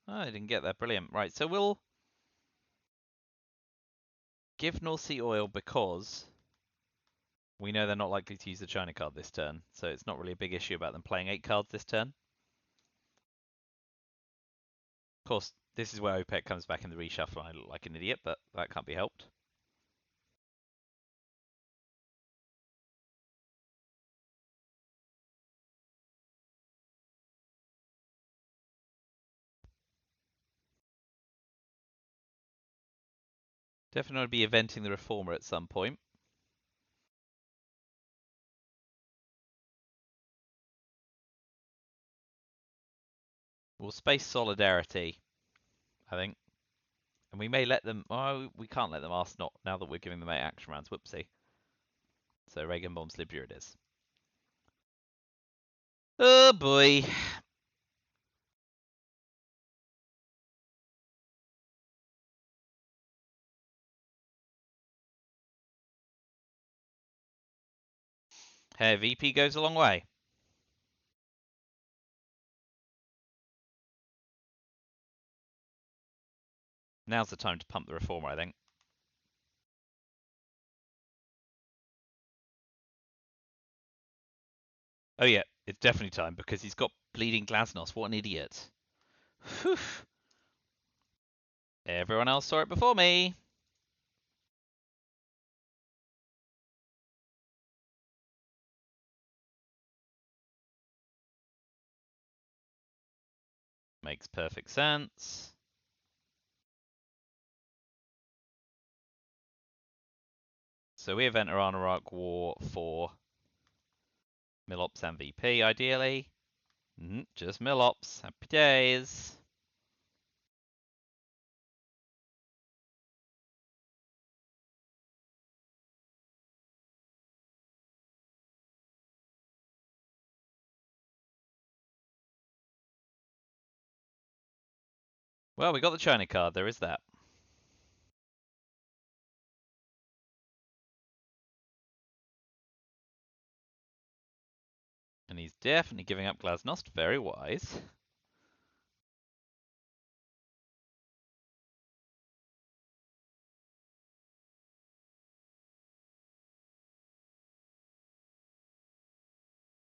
Speaker 1: Oh, I didn't get that. Brilliant. Right, so we'll give North Sea oil because we know they're not likely to use the China card this turn. So it's not really a big issue about them playing 8 cards this turn. Of course, this is where OPEC comes back in the reshuffle and I look like an idiot, but that can't be helped. Definitely be eventing the Reformer at some point. We'll space Solidarity, I think. And we may let them... Oh, we can't let them ask not now that we're giving them 8 action rounds. Whoopsie. So Reagan bombs Libya it is. Oh boy. Hey, VP goes a long way. Now's the time to pump the Reformer, I think. Oh yeah, it's definitely time because he's got bleeding Glasnost. What an idiot. Whew. Everyone else saw it before me. Makes perfect sense. So we have enter Ark War for Milops MVP, ideally. Just Milops. Happy days. Well, we got the China card. There is that. And he's definitely giving up Glasnost. Very wise.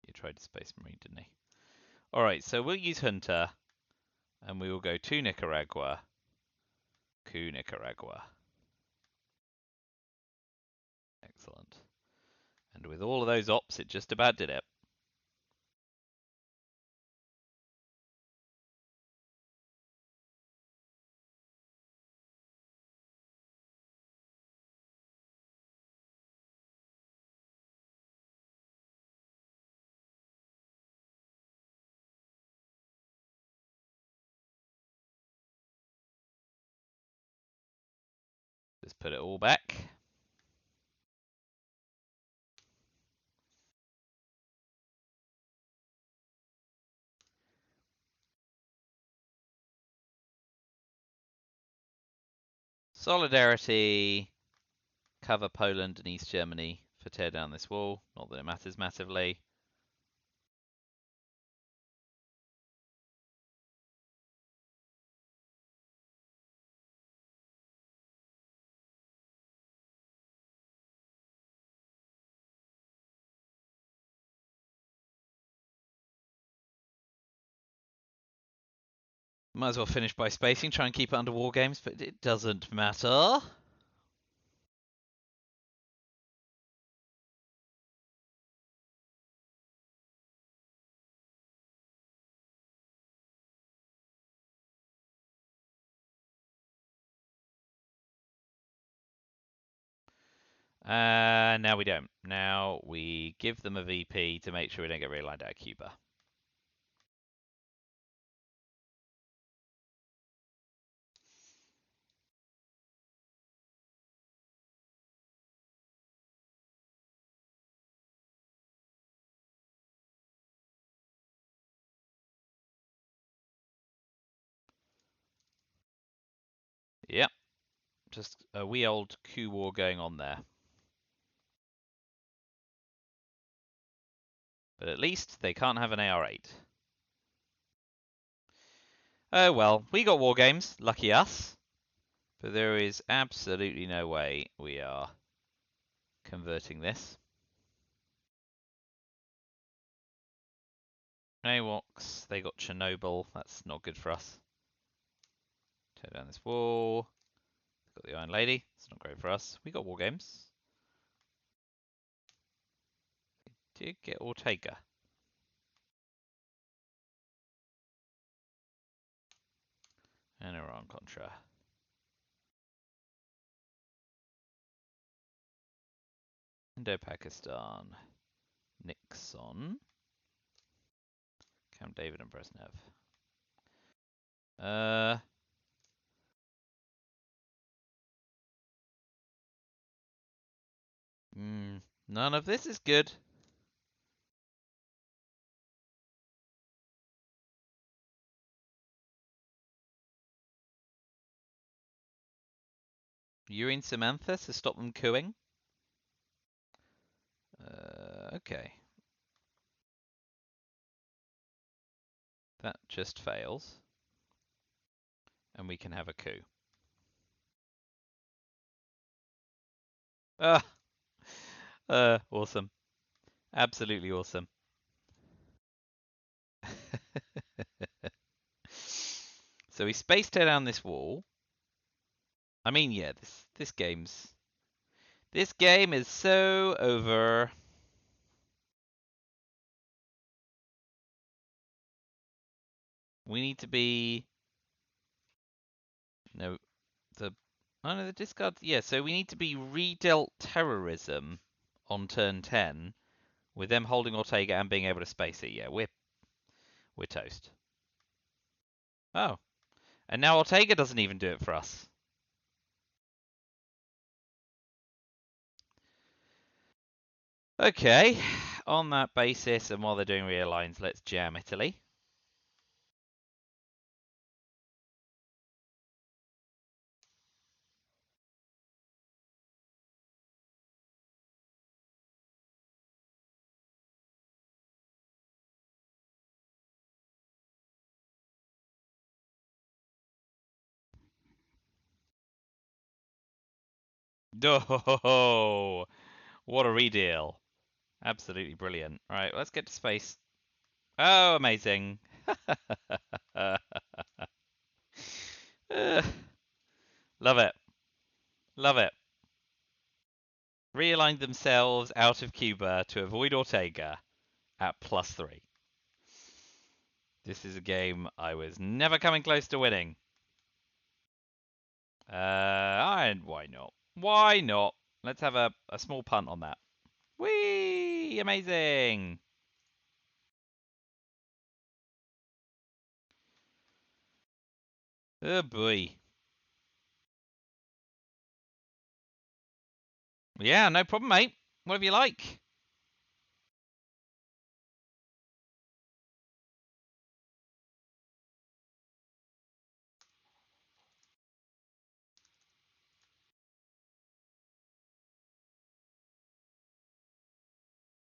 Speaker 1: He tried to Space Marine, didn't he? Alright, so we'll use Hunter. And we will go to Nicaragua. Coup Nicaragua. Excellent. And with all of those ops, it just about did it. Just put it all back. Solidarity. Cover Poland and East Germany for tear down this wall. Not that it matters massively. Might as well finish by spacing, try and keep it under war games, but it doesn't matter. Now we don't. Now we give them a VP to make sure we don't get realigned out of Cuba. Yep. Just a wee old coup war going on there. But at least they can't have an AR8. Oh well, we got war games, lucky us. But there is absolutely no way we are converting this. AWOX, they got Chernobyl, that's not good for us. Tear down this wall. Got the Iron Lady, it's not great for us. We got war games. Did get Ortega. And Iran-Contra. Indo-Pakistan. Nixon. Camp David and Brezhnev. None of this is good. Urine Samantha to stop them cooing. Okay. That just fails. And we can have a coup. Awesome. Absolutely awesome. So we spaced her down this wall. I mean, yeah, this game is so over. We need to be no the oh no the discard yeah. So we need to be redealt terrorism on turn 10 with them holding Ortega and being able to space it. Yeah, we're toast. Oh, and now Ortega doesn't even do it for us. Okay, on that basis, and while they're doing realigns, let's jam Italy. Oh, what a redeal. Absolutely brilliant. Right, let's get to space. Oh, amazing. Love it. Love it. Realigned themselves out of Cuba to avoid Ortega at +3. This is a game I was never coming close to winning. And why not? Why not? Let's have a small punt on that. Whee! Amazing! Oh boy. Yeah, no problem, mate. Whatever you like.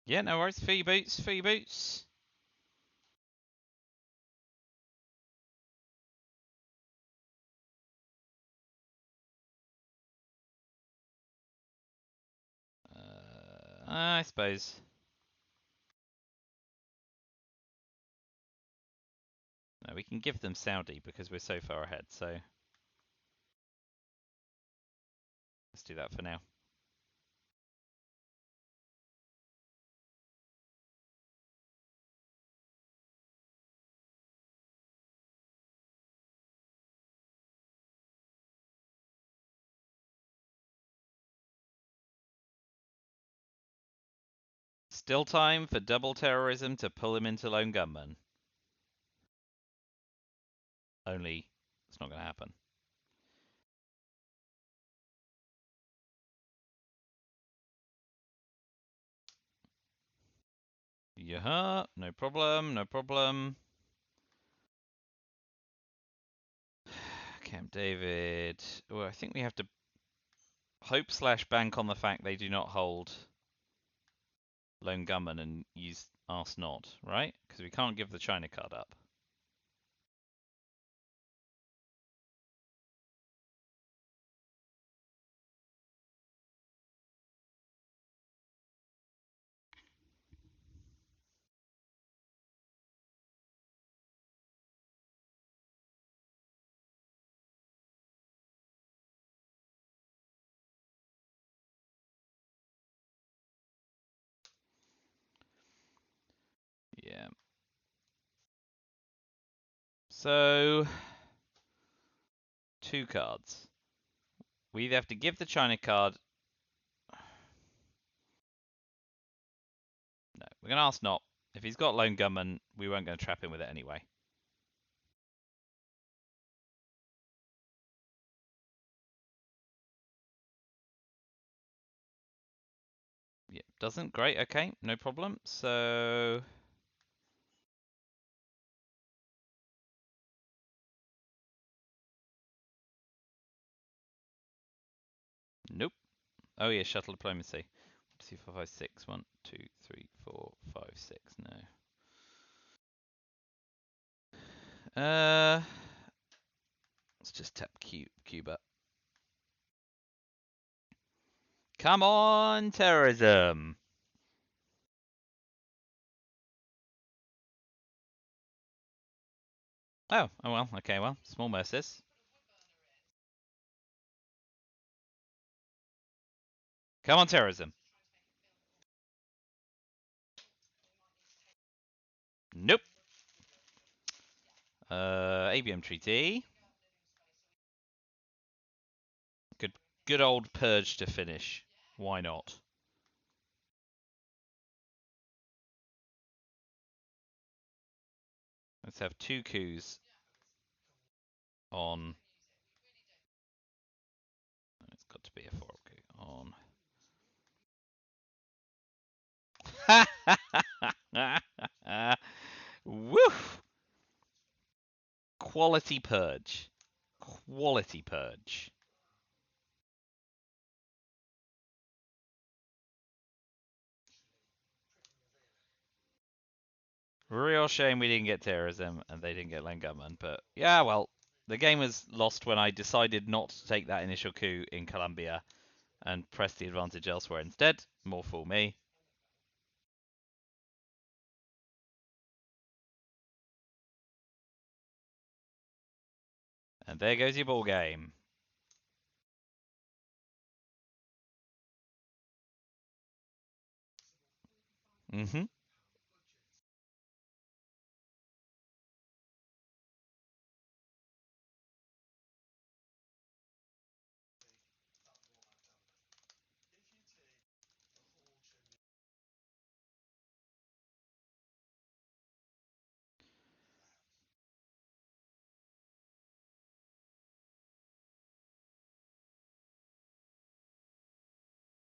Speaker 1: Yeah, no worries. Fill your boots, fill your boots. I suppose. No, we can give them Saudi because we're so far ahead, so let's do that for now. Still time for double terrorism to pull him into lone gunman. Only it's not going to happen. Yeah, no problem, no problem. Camp David. Well, I think we have to hope slash bank on the fact they do not hold lone gunman and use arse not, right? Because we can't give the China card up. Yeah. So, two cards. We either have to give the China card. No, we're going to ask not. If he's got lone gunman, we weren't going to trap him with it anyway. Yeah, doesn't. Great. Okay, no problem. So, nope. Oh yeah, shuttle diplomacy. 1, 2, 3, 4, 5, 6. 1, 2, 3, 4, 5, 6. No. Let's just tap Cuba. Come on, terrorism. Oh well. Okay, well, small mercies. Come on, terrorism. Nope. ABM treaty. Good old purge to finish. Why not? Let's have 2 coups on. It's got to be a 4 coup on. Woof! Quality purge. Quality purge. Real shame we didn't get terrorism and they didn't get land government. But yeah, well, the game was lost when I decided not to take that initial coup in Colombia and press the advantage elsewhere instead. More fool me. And there goes your ball game. Mm-hmm.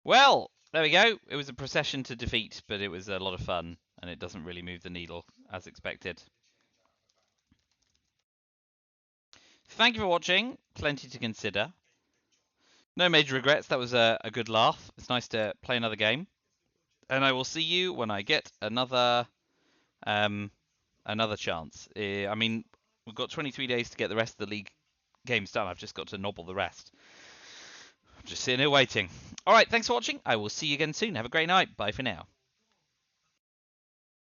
Speaker 1: Well, there we go. It was a procession to defeat, but it was a lot of fun, and it doesn't really move the needle as expected. Thank you for watching. Plenty to consider. No major regrets. That was a good laugh. It's nice to play another game. And I will see you when I get another chance. I mean, we've got 23 days to get the rest of the league games done. I've just got to nobble the rest. I'm just sitting here waiting. All right, thanks for watching. I will see you again soon. Have a great night. Bye for now.